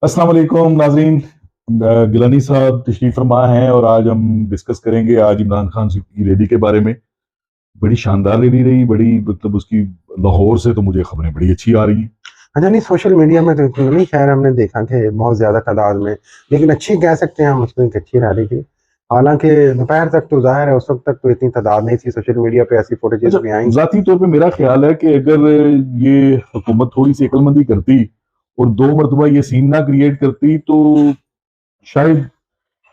अस्सलाम वालेकुम नाजरीन। गिलानी साहब तशरीफ फरमा हैं और आज हम डिस्कस करेंगे आज इमरान खान की रैली के बारे में। बड़ी शानदार रैली रही, बड़ी मतलब उसकी लाहौर से तो मुझे खबरें बड़ी अच्छी आ रही हैं। अच्छा नहीं, सोशल मीडिया में तो इतनी नहीं, खैर हमने देखा कि बहुत ज़्यादा तादाद में, लेकिन अच्छी कह सकते हैं हम उसको, एक अच्छी रैली थी। हालांकि दोपहर तक तो ज़ाहिर है उस वक्त तक तो इतनी तादाद नहीं थी, सोशल मीडिया पे ऐसी फुटेजेस अच्छा, भी आई। जाती तौर पे मेरा ख्याल है कि अगर ये हुकूमत थोड़ी सी अक्लमंदी करती और दो मरतबा ये सीन ना क्रिएट करती तो शायद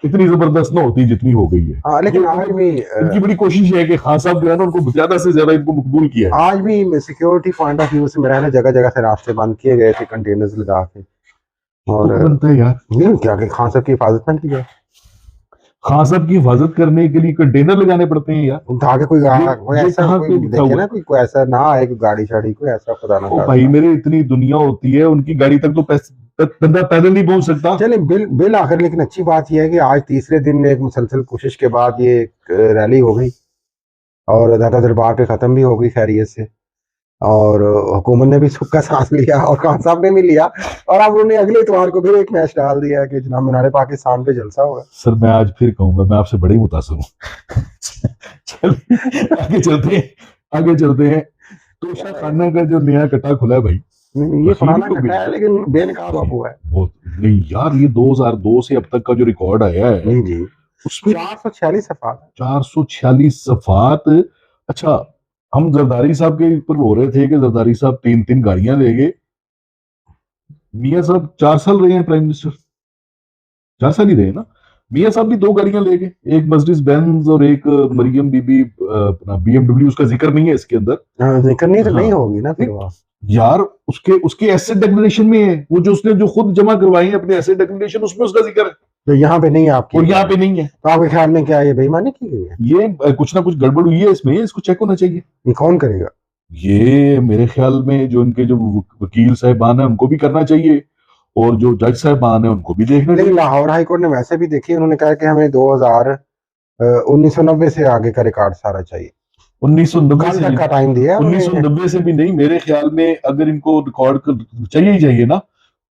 इतनी जबरदस्त ना होती जितनी हो गई है। हाँ, ये लेकिन आज मतलब भी इनकी बड़ी कोशिश है कि खान साहब जो है ना उनको ज्यादा से ज्यादा इनको मकबूल किया है। आज भी सिक्योरिटी पॉइंट ऑफ व्यू से मेरा है ना, जगह जगह से रास्ते बंद किए गए थे कंटेनर्स लगा के। तो और बनता है यार, नहीं, क्या कि खान साहब की हिफाजत ना की जाए, खान साहब की हिफाजत करने के लिए कंटेनर लगाने पड़ते हैं यार। उनका आगे कोई कोई ये ऐसा कहाँ कोई पे लिखा देखे हुआ ना, है? कोई ऐसा ना आए, कोई गाड़ी शाड़ी कोई ऐसा, खुदा ना ओ भाई खास्ता। मेरे, इतनी दुनिया होती है उनकी गाड़ी तक तो बंदा पैदल नहीं पहुंच सकता। चले बिल बिल आखिर, लेकिन अच्छी बात यह है कि आज तीसरे दिन एक मुसलसल कोशिश के बाद ये एक रैली हो गई और दादा दरबार पे ख़त्म भी हो गई खैरियत से। और हुकूमत ने भी सुक्का सांस लिया और खान साहब ने भी लिया। और अब उन्होंने अगले इतवार को फिर एक मैच डाल दिया कि जनाब मीनार पाकिस्तान पे जलसा होगा। सर मैं आज फिर कहूंगा, मैं आपसे बड़ी मुतासिर हूँ। चलिए आगे चलते हैं, आगे चलते हैं। तो शाह खाना का जो नया कट्टा खुला है भाई, ये वकील पुराना को कट्टा है लेकिन बेनकाब नहीं, बापू है। बहुत नहीं यार, ये 2002 से अब तक का जो रिकॉर्ड आया है जी जी, उसमें 446 सफात। 446 सफात। अच्छा, हम जरदारी साहब के ऊपर हो रहे थे कि जरदारी साहब तीन तीन गाड़ियां ले गए। मियाँ साहब 4 साल रहे हैं प्राइम मिनिस्टर, 4 साल ही रहे ना। मियाँ साहब भी दो गाड़ियां ले गए, एक मर्सिडीज बेंज और एक मरियम बीबी अपना बीएमडब्ल्यू। उसका जिक्र नहीं है इसके अंदर। करनी तो हाँ नहीं होगी ना फिर नहीं, वो। यार उसके उसके एसेट डिक्लेरेशन में है, वो जो उसने जो खुद जमा करवाई है अपने एसेट डिक्लेरेशन, उसमें उसका जिक्र है तो यहाँ पे नहीं आप और किए गए यहाँ हैं। पे नहीं है। तो आपके ख्याल में क्या ये बेईमानी की गई है? ये कुछ ना कुछ गड़बड़ हुई है इसमें, इसको चेक होना चाहिए। ये कौन करेगा? ये मेरे ख्याल में जो इनके जो वकील साहबान है उनको भी करना चाहिए और जो जज साहबान है उनको भी देखना लेकिन चाहिए। लाहौर हाई कोर्ट ने वैसे भी देखी, उन्होंने कहा कि हमें 1990 से आगे का रिकॉर्ड सारा चाहिए। 1990 कल से तक भी, का टाइम दिया है उन्होंने। 1990 से भी नहीं मेरे ख्याल में। अगर इनको रिकॉर्ड चाहिए ही चाहिए ना,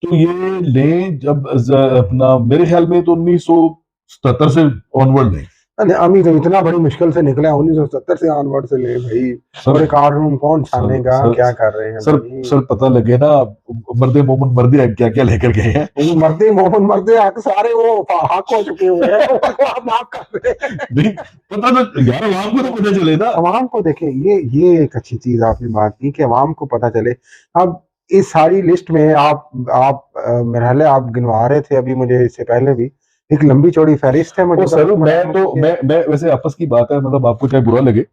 तो ये लें जब अपना, मेरे ख्याल में तो 1977 से ऑनवर्ड लें। अरे अमी तो इतना बड़ी मुश्किल से निकला, 1970 से ऑनवर्ड से ले भाई। और सर रिकॉर्ड रूम कौन सर छानेगा, सर क्या कर रहे हैं सर भाई? सर पता लगे ना, मर्दे मोमन मर्दे क्या क्या लेकर गए हैं। वो मर्दे मोहन मर्दे हक सारे वो हक हो चुके हुए हैं। वो आप माफ कर रहे हैं। नहीं पता तो यार, आवाम को तो पता चले ना। अवाम को देखें, ये एक अच्छी चीज आपने बात की कि अवाम को पता चले। अब इस सारी लिस्ट में आप मेरे ख्याल है आप गिनवा रहे थे अभी, मुझे इससे पहले भी एक लंबी चौड़ी फहरिस्त है तो मौजूदा सर मैं हुकूमत तो की। मैं वैसे आपस की बात है, मतलब आपको चाहे बुरा लगे,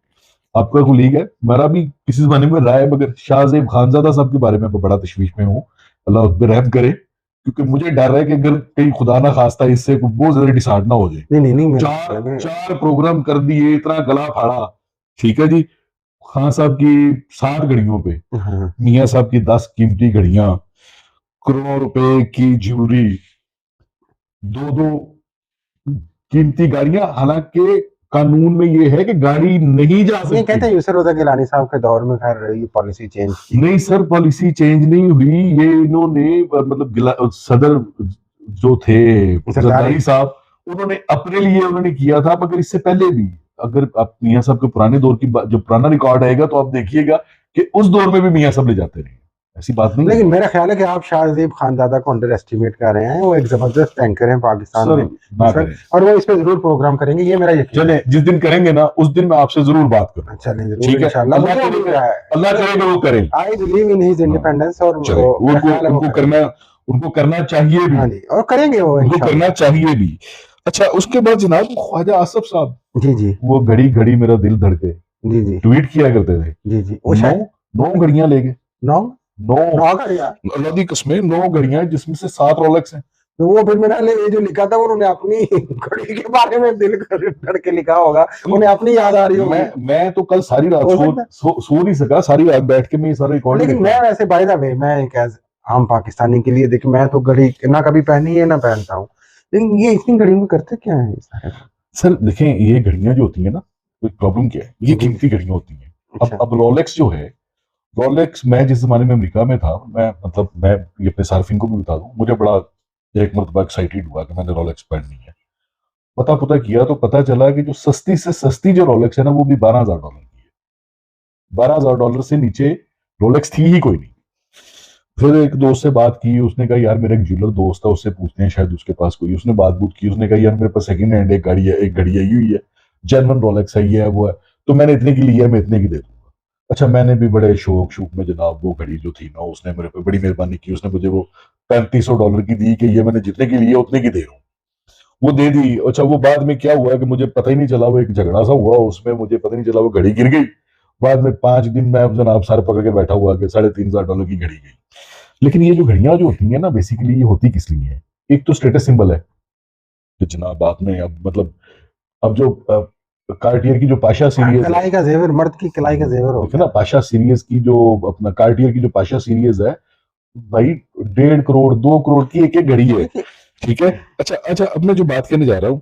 आपका कुलीग है, मेरा भी किसी जमाने में रहा है, मगर शाहजेब खानजादा साहब के बारे में मैं बड़ा तशवीश में हूँ। अल्लाह उस पर रहम करे, क्योंकि मुझे डर है कि अगर कहीं खुदा ना खास्ता इससे बहुत ज्यादा डिसार्ड ना हो जाए। नहीं नहीं नहीं, चार मैं चार प्रोग्राम कर दिए, इतना गला फाड़ा। ठीक है जी, खान साहब की 7 घड़ियों पे, हाँ। मियाँ साहब की 10 कीमती घड़ियां, करोड़ों रुपए की ज्वेलरी, दो दो कीमती गाड़ियां। हालांकि कानून में ये है कि गाड़ी नहीं जा ये सकती। कहते हैं यूसुफ रजा गिलानी साहब के दौर में खैर ये पॉलिसी चेंज की नहीं गई। सर, पॉलिसी चेंज नहीं हुई। ये इन्होंने मतलब सदर जो थे सरदारी। जरदारी साहब, उन्होंने अपने लिए उन्होंने किया था, मगर इससे पहले भी अगर आप मियाँ साहब के पुराने दौर की जो पुराना रिकॉर्ड आएगा तो आप देखिएगा कि उस दौर में भी मियाँ साहब ले जाते रहे, ऐसी बात नहीं है। लेकिन मेरा ख्याल है कि आप शाहजेब खानजादा को अंडर एस्टिमेट कर रहे हैं। वो एक जबरदस्त एंकर हैं पाकिस्तान सर में ना इस वक्त, करें, और वो इस पर जरूर प्रोग्राम करेंगे, ये मेरा यकीन है। चले जिस दिन करेंगे ना उस दिन मैं आपसे जरूर बात करूंगा। चलें जरूर ठीक है, इंशाल्लाह, अल्लाह मुझे उम्मीद करेगा, है। अल्लाह करेगा वो करें। आई बिलीव इन हिज हाँ इंडिपेंडेंस, और चले, मेरा उनको ख्याल है वो उनको करेंगे। करना, उनको करना चाहिए भी, हाँ जी, और करेंगे वो उनको करना इंशाल्लाह। चाहिए भी। अच्छा, उसके बाद जनाब ख्वाजा आसफ साहब, जी जी वो घड़ी घड़ी मेरा दिल धड़के जी जी ट्वीट किया करते थे। जी जी, वो नौ शायद नौ घड़ियां ले गए, नौ नौ, नौ का यार। अल्लाह की कसमें 9 घड़ियां, जिसमें से 7 रोलेक्स हैं। तो वो फिर मैंने ये जो लिखा था उन्होंने अपनी घड़ी के बारे में दिल धड़ के लिखा होगा, उन्हें अपनी याद आ रही होगी। मैं तो कल सारी रात हो सकता है। सो नहीं सका, सारी रात बैठ के मैं ये सारा रिकॉर्ड ही लेकिन देखा। मैं वैसे बाय द वे, मैं एक एज आम पाकिस्तानी के लिए देख, मैं तो घड़ी ना कभी पहनी है ना पहनता हूँ, लेकिन ये इतनी घड़ी में करते क्या है ये सारे? सर देखें, ये घड़ियां जो होती है ना, तो प्रॉब्लम क्या है, ये जी, कीमती घड़ियां होती हैं। अच्छा। अब रोलेक्स जो है, रोलेक्स, मैं जिस जमाने में अमेरिका में था, मैं मतलब मैं ये अपने सार्फिन को भी बता दूं, मुझे बड़ा एक मरतबा एक्साइटेड हुआ कि मैंने रोलेक्स पहननी है। पता किया तो पता चला कि जो सस्ती से सस्ती जो रोलेक्स है ना वो भी $12,000 की है। $12,000 से नीचे रोलेक्स थी ही कोई नहीं। फिर एक दोस्त से बात की, उसने कहा यार मेरा एक ज्वेलर दोस्त है, उससे पूछते हैं शायद उसके पास कोई। उसने बात बूत की, उसने कहा यार मेरे पास सेकंड हैंड एक गाड़ी है, एक घड़ी आई हुई है, जेन्युइन रोलेक्स है, ये है वो है, तो मैंने इतने की ली है, मैं इतने की दे दूंगा। अच्छा, मैंने भी बड़े शौक शौक में जनाब वो घड़ी जो थी ना, उसने मेरे पे बड़ी मेहरबानी की, उसने मुझे वो $3500 की दी कि ये मैंने जितने की ली है उतने की दे रहा हूँ। वो दे दी। अच्छा, वो बाद में क्या हुआ कि मुझे पता ही नहीं चला, वो एक झगड़ा सा हुआ उसमें, मुझे पता नहीं चला, वो घड़ी गिर गई। बाद में 5 दिन मैं जनाब सर पकड़ के बैठा हुआ कि $3500 की घड़ी गई। लेकिन ये जो घड़ियां जो होती हैं ना, बेसिकली ये होती किस लिए है? एक तो स्टेटस सिंबल है कि जनाब आपने अब मतलब अब जो कार्टियर की जो पाशा सीरीज है, कलाई का जेवर, मर्द की कलाई का जेवर देखे होता ना, पाशा सीरीज की जो अपना कार्टियर की जो पाशा सीरीज है भाई, 1.5 करोड़ 2 करोड़ की एक एक घड़ी है। है। ठीक है। अच्छा अच्छा, अब मैं जो बात करने जा रहा हूँ,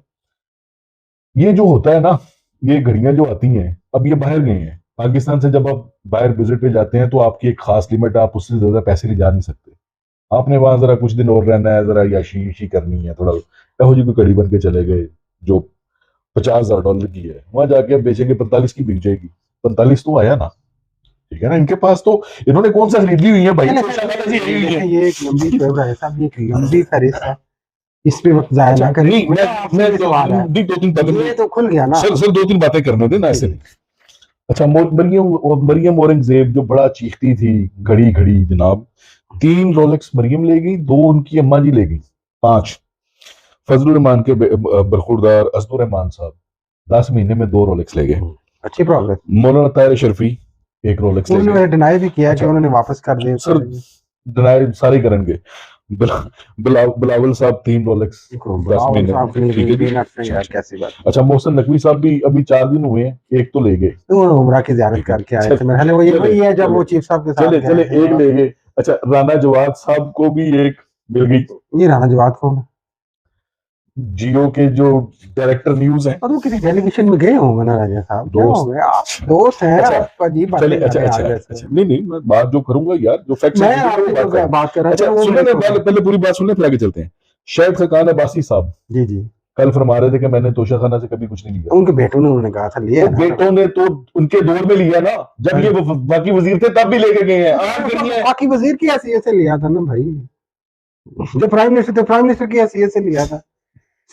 ये जो होता है ना, ये घड़ियां जो आती हैं, अब ये बाहर गए हैं पाकिस्तान से, जब आप बाहर विजिट पे जाते हैं तो आपकी एक खास लिमिट है, आप उससे ज्यादा पैसे ले जा नहीं सकते। आपने वहां जरा कुछ दिन और रहना है, जरा याशी यूशी करनी है थोड़ा, यहो जी कोई घड़ी बन के चले गए जो $50,000 की है, वहां जाके आप बेचेंगे 45 की बिक जाएगी। 45 तो आया ना, ठीक है ना, इनके पास तो इन्होंने कौन सा खरीदी हुई है भाई, तो शायद ऐसी यही हुई है। ये एक लंबी फेवरेट है साहब, ये एक लंबी फहरिस्त है, इस पे वक्त जाया ना अच्छा करें। नहीं, मैं सवाल है, दो तीन बातें, ये तो खुल गया ना। सर दो तीन बातें करने देना, ऐसे नहीं। अच्छा, मरियम औरंगजेब जो बड़ा चीखती थी, घड़ी घड़ी जनाब, 3 रोलेक्स मरियम ले गई, 2 उनकी अम्मा जी ले गई, 5 फजलुर रहमान के बरखुरदार असदुर रहमान साहब 10 महीने में 2 रोलेक्स ले गए। अच्छी प्रॉब्लम। मौलाना ताहिर शर्फी 1 रोलेक्स ले उन्होंने गए। डिनाई भी किया कि अच्छा, उन्होंने वापस कर दिए सर डिनाई सारे करेंगे। बिलावल साहब 3 रोलेक्स 10 महीने में, ठीक है जी। अच्छा, कैसी बात। अच्छा, मोहसिन नकवी साहब भी अभी 4 दिन हुए हैं, एक तो ले गए। तो उमरा की जियारत करके आए थे, मेरे ख्याल वही वही है जब वो चीफ साहब के साथ चले चले गए एक ले गए। अच्छा, राना जवाद साहब को भी एक मिल गई। ये राना जवाद कौन? जियो के जो डायरेक्टर न्यूज हैं, और वो किसी डेलीगेशन में गए होंगे ना राजा साहब, क्या दोस्त। हो गए आप दोस्त हैं। अच्छा, आप अजीब चले। बातें अच्छा कर रहे अच्छा हैं अच्छा, नहीं नहीं, मैं बात जो करूंगा यार, जो फैक्ट्स मैं आपसे जो बात कर रहा अच्छा था वो सुनने में, पहले पूरी बात सुनने फिर आगे चलते हैं। शाहिद खकान अब्बासी साहब जी जी कल फरमा रहे थे कि मैंने तोशा खाना से कभी कुछ नहीं लिया। उनके बेटों ने उन्होंने कहा था लिया तो बेटों ने तो उनके दौर में लिया ना, जब ये बाकी वजीर थे तब भी लेके गए हैं। बाकी वजीर की हैसियत से लिया था ना भाई, जब प्राइम मिनिस्टर थे प्राइम मिनिस्टर की हैसियत से लिया था,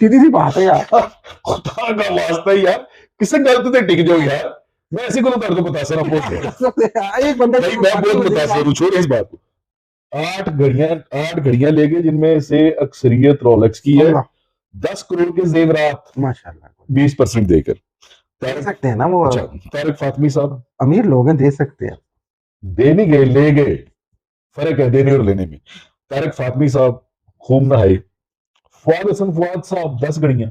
सीधी सी बात है यार। खुदा का वास्ता यार, किससे गलत थे टिक जाओ यार, मैं ऐसे को कर दो बता सर आप एक बंदा नहीं, मैं बहुत मुतासर हूँ, छोड़िए इस बात को। 8 घड़ियां ले गए, जिनमें से अक्सरियत रोलेक्स की है, 10 करोड़ के जेवरात माशाल्लाह 20% देकर। दे सकते हैं ना वो। अच्छा, तारिक फातमी साहब अमीर लोग हैं, दे सकते हैं। दे नहीं गए, ले गए, फर्क है देने और लेने में। तारिक फातमी साहब खूब नहाए। फुआद हसन फुआद साहब 10 घड़ियां।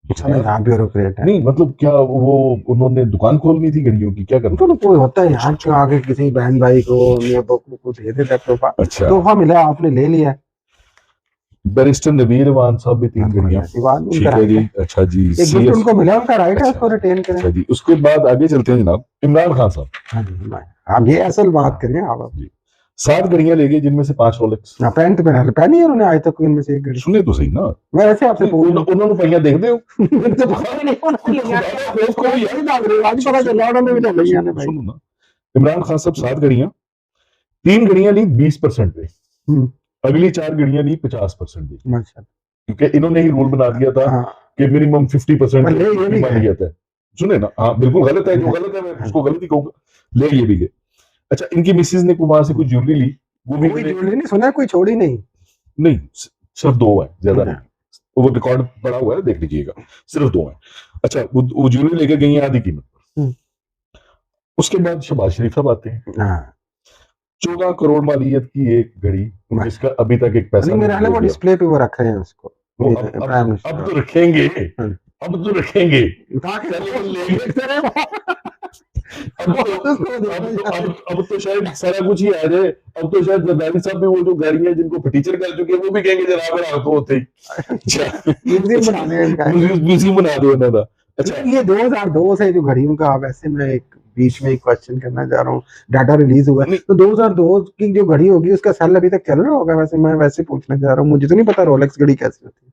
ब्यूरोक्रेट है। नहीं मतलब क्या वो उन्होंने दुकान खोलनी थी घड़ियों की, क्या करना? तो कोई होता है यहाँ के आगे किसी बहन भाई को या बहू को दे देता तोहफा। अच्छा, तोहफा मिला आपने ले लिया। बैरिस्टर नवीर रवान साहब भी 3 घड़ियां, ठीक है जी। अच्छा जी, एक गिफ्ट उनको मिला, उनका राइट है उसको रिटेन करें। अच्छा जी, उसके बाद आगे चलते हैं जनाब। इमरान खान साहब, हाँ जी, आप ये असल बात करें आप जी, 7 घड़ियां ले गए, जिनमें से 5 रोलेक्स। पैंट पहनी है उन्होंने आज तक इनमें से एक घड़ी। सुने तो सही ना, मैं ऐसे आपसे पूछ रहा हूं। उन्होंने पहिया देख दे सुनो ना, इमरान खान साहब 7 घड़ियां, 3 घड़ियां ली 20% पे, अगली 4 घड़ियां ली 50% दी, क्योंकि इन्होंने ही रूल बना दिया था कि मिनिमम 50% मान लिया था। सुने ना, हाँ बिल्कुल गलत है, जो गलत है मैं उसको गलत ही कहूंगा, ले ये भी गए। अच्छा, इनकी मिसेज ने वहां से कुछ ज्वेलरी ली, वो भी ज्वेलरी नहीं सुना, कोई छोड़ी नहीं, नहीं सिर्फ 2 है, ज्यादा नहीं, वो रिकॉर्ड पड़ा हुआ है, देख लीजिएगा, सिर्फ 2 है। अच्छा, वो ज्वेलरी लेकर गई है आधी कीमत पर। उसके बाद शहबाज शरीफ साहब आते हैं, 14 करोड़ मालियत की एक घड़ी, जिसका अभी तक एक पैसा नहीं, वो डिस्प्ले पे वो रख रहे हैं उसको। अब तो रखेंगे, अब तो रखेंगे, अब तो शायद सारा कुछ ही आ जाए। अब तो शायद जरदारी साहब भी वो जो गाड़ियां जिनको फटीचर कर चुके हैं वो भी कहेंगे जनाब रात होते ही म्यूजियम बना दो इन्होंने। अच्छा, ये 2002 से जो घड़ियों का वैसे मैं एक बीच में एक क्वेश्चन करना चाह रहा हूँ। डाटा रिलीज हुआ है नहीं। तो 2002 की जो घड़ी होगी उसका सेल अभी तक चल रहा होगा? वैसे मैं वैसे पूछना चाह रहा हूँ, मुझे तो नहीं पता रोलेक्स घड़ी कैसी होती है।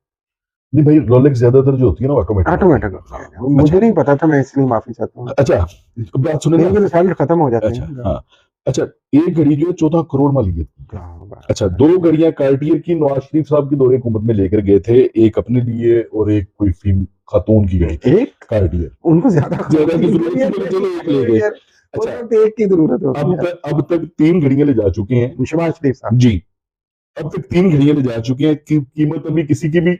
नहीं भाई, रोलेक्स ज्यादातर जो होती है ना ऑटोमेटिक ऑटोमेटिक होती है, मुझे नहीं पता था, मैं इसलिए माफी चाहता हूँ। अच्छा बात सुने ना। मेरे सेल खत्म हो जाते अच्छा हैं। हाँ, अच्छा एक घड़ी जो है 14 करोड़ वाली है। क्या बात अच्छा है। 2 घड़ियां कार्टियर की नवाज शरीफ साहब की दौरे हुकूमत में लेकर गए थे, एक अपने लिए और एक कोई फीम खातून की घड़ी थी एक कार्टियर। उनको ज्यादा ज्यादा की जरूरत थी, बोले चलो एक ले गए। अच्छा एक की जरूरत होती है। अब तक 3 घड़ियां ले जा चुके हैं शहबाज शरीफ साहब जी। अब तक 3 घड़ियां ले जा चुके हैं कि कीमत अभी किसी की भी,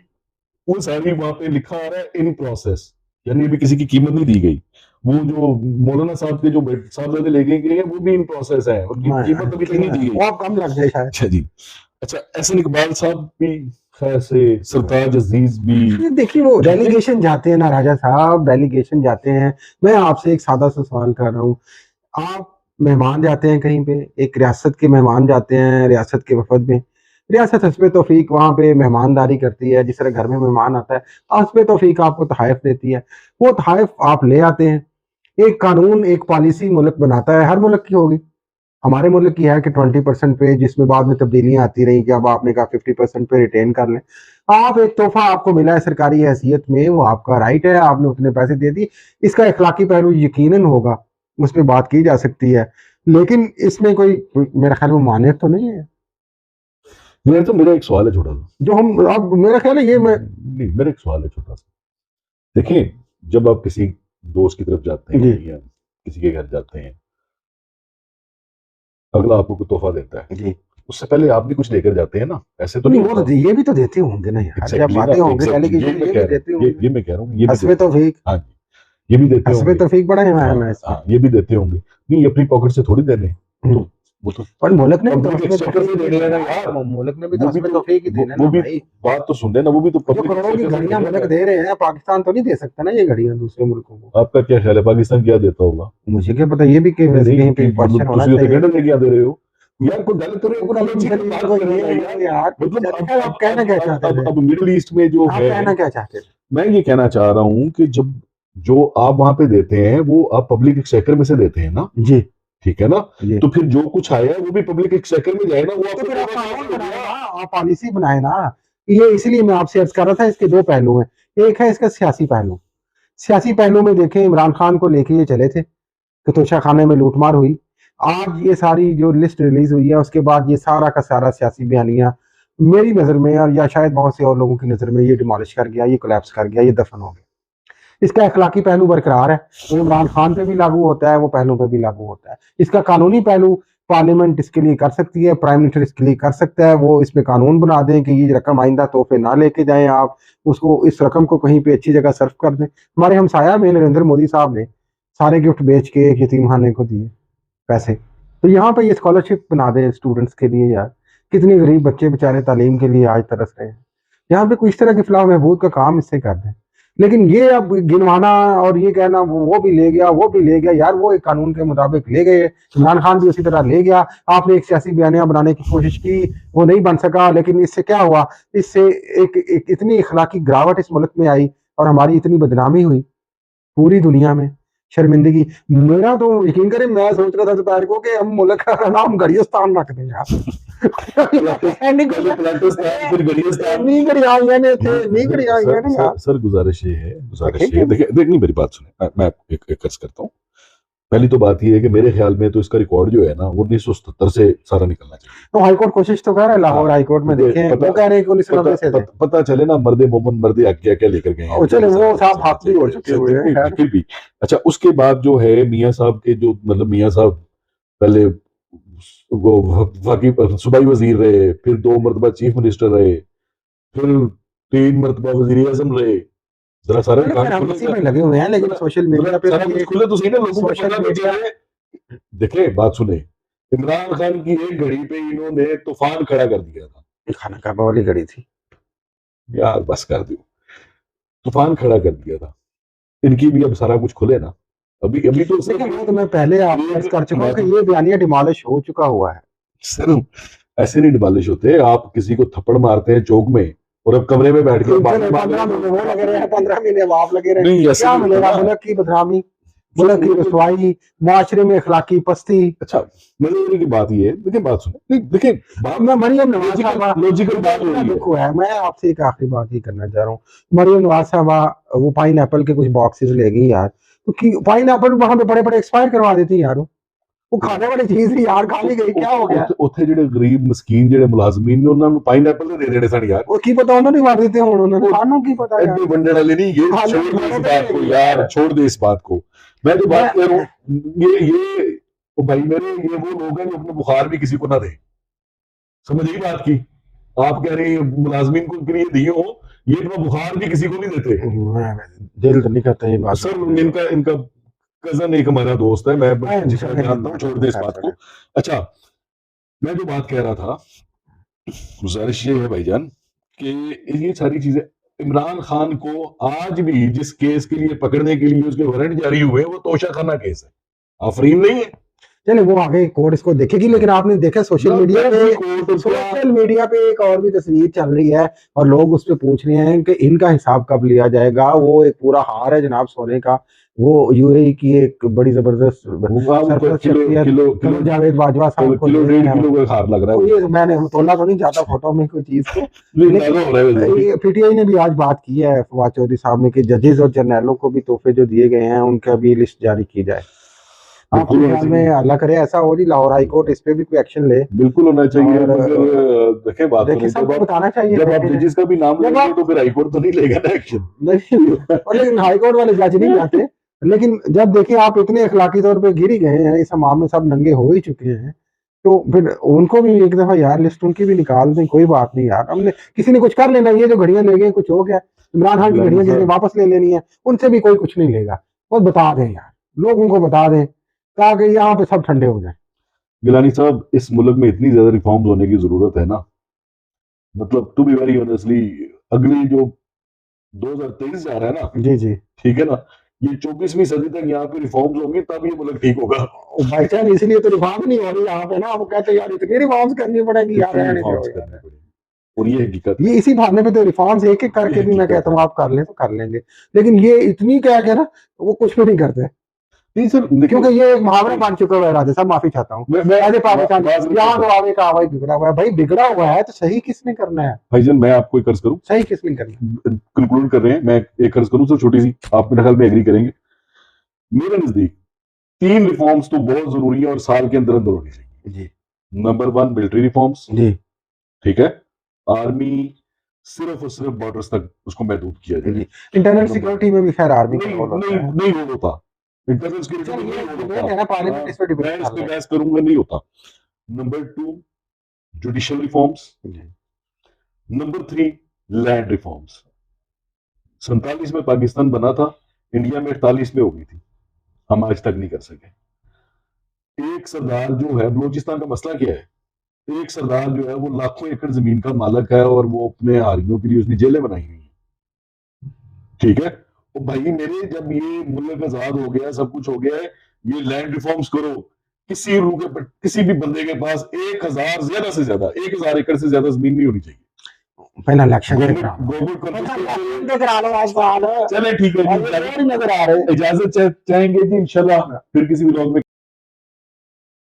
वो सारी वहां पे लिखा आ रहा है इन प्रोसेस, यानी अभी किसी की कीमत नहीं दी गई। वो जो मौलाना साहब के जो साहबजादे ले गए हैं वो भी इन प्रोसेस है, उनकी कीमत अभी तक नहीं दी गई। वो अब कम लग जाए शायद। अच्छा जी। अच्छा एहसन इकबाल साहब भी, खैर से सरताज अजीज भी। ये देखिए वो डेलीगेशन जाते हैं ना राजा साहब, डेलीगेशन जाते हैं। मैं आपसे एक सादा सा सवाल कर रहा हूँ, आप मेहमान जाते हैं कहीं पे, एक रियासत के मेहमान जाते हैं रियासत के वफद में, रियासत हस्बे तौफीक वहाँ पे मेहमानदारी करती है, जिस तरह घर में मेहमान आता है हस्बे तौफीक आपको तहाइफ देती है, वो तहाइफ आप ले आते हैं। एक कानून एक पॉलिसी मुल्क बनाता है, हर मुल्क की होगी, हमारे मुल्क की है कि 20% पे, जिसमें बाद में तब्दीलियां आती रही कि अब आपने कहा 50% पे रिटेन कर लें। आप एक तोहफा आपको मिला है सरकारी हैसियत में, वो आपका राइट है, आपने उतने पैसे दे दिए, इसका इखलाकी पहलू यकीनन होगा, उस पर बात की जा सकती है, लेकिन इसमें कोई मेरा ख्याल में मानियत तो नहीं है। मेरा तो मेरा एक सवाल है छोटा सा, जो हम अब मेरा ख्याल है ये मैं नहीं मेरा एक सवाल है छोटा सा। देखिए जब आप किसी दोस्त की तरफ जाते जी हैं या किसी के घर जाते हैं, अगला आपको कोई तोहफा देता है, जी उससे पहले आप भी कुछ लेकर जाते हैं ना, ऐसे तो नहीं, नहीं वो होता? तो ये भी तो देते होंगे ना यार, जब एग्जैक्टली आते ना, होंगे एग्जैक्टली डेलीगेशन ये मैं ये कह भी रहा देते हूँ, होंगे। ये मैं कह रहा हूँ, ये भी हस्बे देते तौफीक, हाँ जी, ये भी देते हस्बे होंगे। तौफीक बड़ा हिमायत हाँ है इसमें। हाँ, ये भी देते होंगे, नहीं अपनी पॉकेट से थोड़ी देने, तो वो तो पर मुल्क ने भी तो पब्लिक हस्बे एक्सचेकर में तौफीक देने हैं ना ही यार। मुल्क ने भी तो वो भी हस्बे तो तौफीक ही देना वो ना भी भाई। बात तो सुन लेना, वो भी तो जो पब्लिक करोड़ों की एक्सचेकर से घड़ियां देने मुल्क हैं। दे रहे हैं, पाकिस्तान तो नहीं दे सकता ना ये घड़ियां दूसरे मुल्कों को। आपका क्या ख्याल है पाकिस्तान क्या देता होगा? मुझे क्या पता, ये भी कहीं नहीं पे क्वेश्चन होना तुम चाहिए। सेकंड लेके आ दे रहे हो यार, कोई गलत तो नहीं, चलिए लॉजिक बात चलिए करें ना ये यार। यार मतलब चलिए, आप कहना क्या चाहते थे? अब मिडिल ईस्ट में जो आप है, कहना क्या चाहते थे? मैं ये कहना चाह रहा हूँ कि जब जो आप वहां पे देते हैं वो आप पब्लिक एक्सचेकर में से देते हैं ना, जी ठीक है ना, जी, तो फिर जो कुछ आया है वो भी पब्लिक एक्सचेकर में जाए ना, वो तो आपको फिर आप देना कानून हो बनाए गया। ना, आप पॉलिसी बनाए ना। ये इसलिए मैं आपसे अर्ज कर रहा था, इसके दो पहलू हैं। एक है इसका सियासी पहलू, सियासी पहलू में देखें, इमरान खान को लेके ये चले थे कि तोशा खाने में लूटमार हुई, आज ये सारी जो लिस्ट रिलीज हुई है उसके बाद ये सारा का सारा सियासी बयानिया मेरी नज़र में, और या शायद बहुत से और लोगों की नज़र में, ये डिमोलिश कर गया, ये कोलैप्स कर गया, ये दफन हो गया। इसका अखलाकी पहलू बरकरार है, वो इमरान खान पे भी लागू होता है, वो पहलू पे भी लागू होता है। इसका कानूनी पहलू पार्लियामेंट इसके लिए कर सकती है, प्राइम मिनिस्टर इसके लिए कर सकता है, वो इसमें कानून बना दें कि ये रकम आइंदा तोहफे ना लेके जाएं आप, उसको इस रकम को कहीं पे अच्छी जगह सर्व कर दें। हमारे हमसाया में नरेंद्र मोदी साहब ने सारे गिफ्ट बेच के एक यतीम खाने को दिए पैसे, तो यहाँ पे ये स्कॉलरशिप बना दें स्टूडेंट्स के लिए। यार कितने गरीब बच्चे बेचारे तालीम के लिए आज तरस रहे हैं, यहाँ पे कोई इस तरह के फलाह महबूद का काम इससे कर दें। लेकिन ये अब गिनवाना और ये कहना वो भी ले गया, वो भी ले गया, यार वो एक कानून के मुताबिक ले गए, इमरान खान भी उसी तरह ले गया। आपने एक सियासी बयानिया बनाने की कोशिश की, वो नहीं बन सका, लेकिन इससे क्या हुआ, इससे एक इतनी इखलाकी गिरावट इस मुल्क में आई और हमारी इतनी बदनामी हुई पूरी दुनिया में, शर्मिंदगी। मेरा तो यकीन करें, मैं सोच रहा था दोपहर को कि हम मुल्क का नाम घड़ियोस्तान रख दें यार। सर गुजारिश ये है, देखिए नहीं मेरी बात सुने, मैं एक अर्ज करता हूँ। पहली तो बात ये है कि मेरे ख्याल में तो इसका रिकॉर्ड जो है ना 1977 से सारा निकलना चाहिए। तो हाईकोर्ट कोशिश तो कर रहा है, लाहौर हाईकोर्ट में देखें, वो कह रहे हैं 1990 से पता चले ना, मर्दे मोमन मर्दे क्या क्या लेकर गए हैं, चले वो साहब हाथ भी हो चुके हुए हैं फिर भी। अच्छा उसके बाद जो है मियाँ साहब के जो, मतलब मियाँ साहब पहले वो सूबाई वजीर रहे, फिर 2 मरतबा चीफ मिनिस्टर रहे, फिर 3 मरतबा वजीर आजम रहे। जरा सारे लगे हुए हैं, लेकिन सोशल मीडिया पे खुले तो सही ना, लोगों को पता तो चले। देखे बात सुने, इमरान खान की एक घड़ी पे इन्होंने तूफान खड़ा कर दिया था, खाना काबा वाली घड़ी थी यार, बस कर दो, तूफान खड़ा कर दिया था। इनकी भी अब सारा कुछ खुले ना, अभी तो मैं पहले आपको कर चुका हूं कि ये बयानिया डिमोलिश हो चुका हुआ है। सर ऐसे नहीं डिमोलिश होते, आप किसी को थप्पड़ मारते हैं चौक में और अब कमरे में बैठ के 15 महीने वो लगे रहे हैं, 15 महीने आप लगे रहे हैं, नहीं क्या मिलेगा मुल्क की बदनामी? मुल्क की रसवाई, मुआशरे में अखलाकी पस्ती। अच्छा, मजे की बात ये है, देखिए बात सुने, नहीं देखिए बात मैं मरियम नवाज साहबा लॉजिकल बात हो रही है। देखो है, मैं आपसे एक आखिरी बात ही करना चाह रहा हूँ। मरियम नवाज साहबा वो पाइन एप्पल के कुछ बॉक्सेस ले गई यार, तो पाइन एप्पल वहां पे बड़े बड़े एक्सपायर करवा देती है यार, वो खाने वाली चीज ही यार खा ली गई, क्या हो गया? ਉੱਥੇ ਜਿਹੜੇ ਗਰੀਬ ਮਸਕੀਨ ਜਿਹੜੇ ਮੁਲਾਜ਼ਮੀਨ ਨੇ ਉਹਨਾਂ ਨੂੰ ਪਾਈਨਐਪਲ ਦੇ ਦੇਣੇ ਸਨ यार। वो की पता उन्होंने मार देते हैं उन्होंने, खानों की पता यार। ऐसे वंडन वाले नहीं, ये खाने छोड़ दे इस खाने बात को नहीं यार, है। छोड़ दे इस बात को। मैं जो बात कर रहा हूँ ये ओ भाई मेरे, ये वो लोग हैं जो अपने बुखार भी किसी को ना दे, समझ गई बात की? आप कह रहे हैं मुलाजमीन को के लिए दिए हो, ये अपना बुखार भी किसी को नहीं देते। दिल तो नहीं करता ये बात। सर इनका इनका कजन एक हमारा दोस्त है, मैं जानता हूँ, छोड़ दे इस बात को। अच्छा, मैं जो बात कह रहा था, गुजारिश ये है भाईजान कि ये सारी चीजें, इमरान खान को आज भी जिस केस के लिए पकड़ने के लिए उसके वारंट जारी हुए वो तोशाखाना केस है, आफरीन नहीं है। चले वो आगे कोर्ट इसको देखेगी, लेकिन आपने देखा सोशल मीडिया पे एक और भी तस्वीर चल रही है और लोग उस पर पूछ रहे हैं कि इनका हिसाब कब लिया जाएगा। वो एक पूरा हार है जनाब सोने का, वो यूएई की एक बड़ी जबरदस्त जावेद बाजवा साहब को किलो 1.5 किलो का हार लग रहा है। ये मैंने तोला तो नहीं चाहता फोटो में कोई चीज को। पीटीआई ने भी आज बात की है फवाद चौधरी साहब ने कि जजेस और जर्नलों को भी तोहफे जो दिए गए हैं उनका भी लिस्ट जारी की जाए। आपके ख्याल में अल्लाह करे ऐसा हो जी, लाहौर हाई कोर्ट इस पे भी कोई एक्शन ले? बिल्कुल होना चाहिए, देखिए बात देखिए सबको बताना चाहिए। जब आप जजेस का भी नाम लेंगे तो फिर हाई कोर्ट तो नहीं लेगा ना एक्शन। लेकिन हाई कोर्ट वाले जज नहीं जाते, लेकिन जब देखिए आप इतने अखलाकी तौर पे गिर ही गए हैं, इस मामले में सब नंगे हो ही चुके हैं, तो फिर उनको भी एक दफा यार लिस्ट उनकी भी निकाल दें। कोई बात नहीं यार, हमने किसी ने कुछ कर लेना, ये जो घड़ियां ले गए कुछ हो गया, इमरान खान की घड़ियां जिसने वापस ले लेनी है उनसे भी कोई कुछ नहीं लेगा। बस बता दें यार, लोगों को बता दें ताकि यहाँ पे सब ठंडे हो जाए। गिलानी साहब, इस मुल्क में इतनी ज्यादा रिफॉर्म्स होने की जरूरत है ना, मतलब टू बी वेरी ऑनेस्टली, अगली जो 2023 जा रहा है ना, जी जी ठीक है ना, ये 24वीं सदी तक यहाँ पे रिफॉर्म्स होंगी तब ये मुल्क ठीक होगा। भाईजान इसलिए तो रिफॉर्म नहीं हो रही यहाँ पे ना, वो कहते हैं यार इतनी रिफॉर्म्स करनी पड़ेगी यार, और ये हकीकत, ये इसी बहाने पे तो रिफॉर्म्स एक एक करके भी मैं कहता हूँ आप कर लें तो कर लेंगे, लेकिन ये इतनी क्या क्या ना वो कुछ भी नहीं करते। नहीं सर, क्योंकि ये एक मुहावरा बन चुका है राधे साहब, माफी चाहता हूँ यहाँ तो आगे का भाई बिगड़ा हुआ है, भाई बिगड़ा हुआ है तो सही किसने करना है? भाईजान मैं आपको एक अर्ज करूँ, सही किसने करना? कंक्लूड कर रहे हैं, मैं एक अर्ज करूँ सर छोटी सी, आप मेरे ख्याल में एग्री करेंगे। मेरे नजदीक 3 रिफॉर्म्स तो बहुत जरूरी है और साल के अंदर अंदर होनी चाहिए जी। नंबर 1 मिलिट्री रिफॉर्म्स जी, ठीक है, आर्मी सिर्फ और सिर्फ बॉर्डर्स तक उसको महदूद किया जाए। इंटरनल सिक्योरिटी में भी खैर आर्मी नहीं होता, इंटरनल सिक्योरिटी बहस करूंगा, नहीं होता। Number 2 judicial reforms, number 3 land reforms. 47 में पाकिस्तान बना था, इंडिया में 48 में हो गई थी, हम आज तक नहीं कर सके। एक सरदार जो है, बलूचिस्तान का मसला क्या है, एक सरदार जो है वो लाखों एकड़ जमीन का मालिक है और वो अपने हारियों के लिए उसने जेलें बनाई हुई है, ठीक है। तो भाई मेरे, जब ये मुल्क आजाद हो गया, सब कुछ हो गया है, ये लैंड रिफॉर्म्स करो, किसी रूह के किसी भी बंदे के पास 1000 ज्यादा से ज्यादा 1000 एकड़ से ज्यादा जमीन नहीं होनी चाहिए। पहला इलेक्शन चले ठीक है, इजाजत चाहेंगे जी इंशाल्लाह, फिर किसी व्लॉग में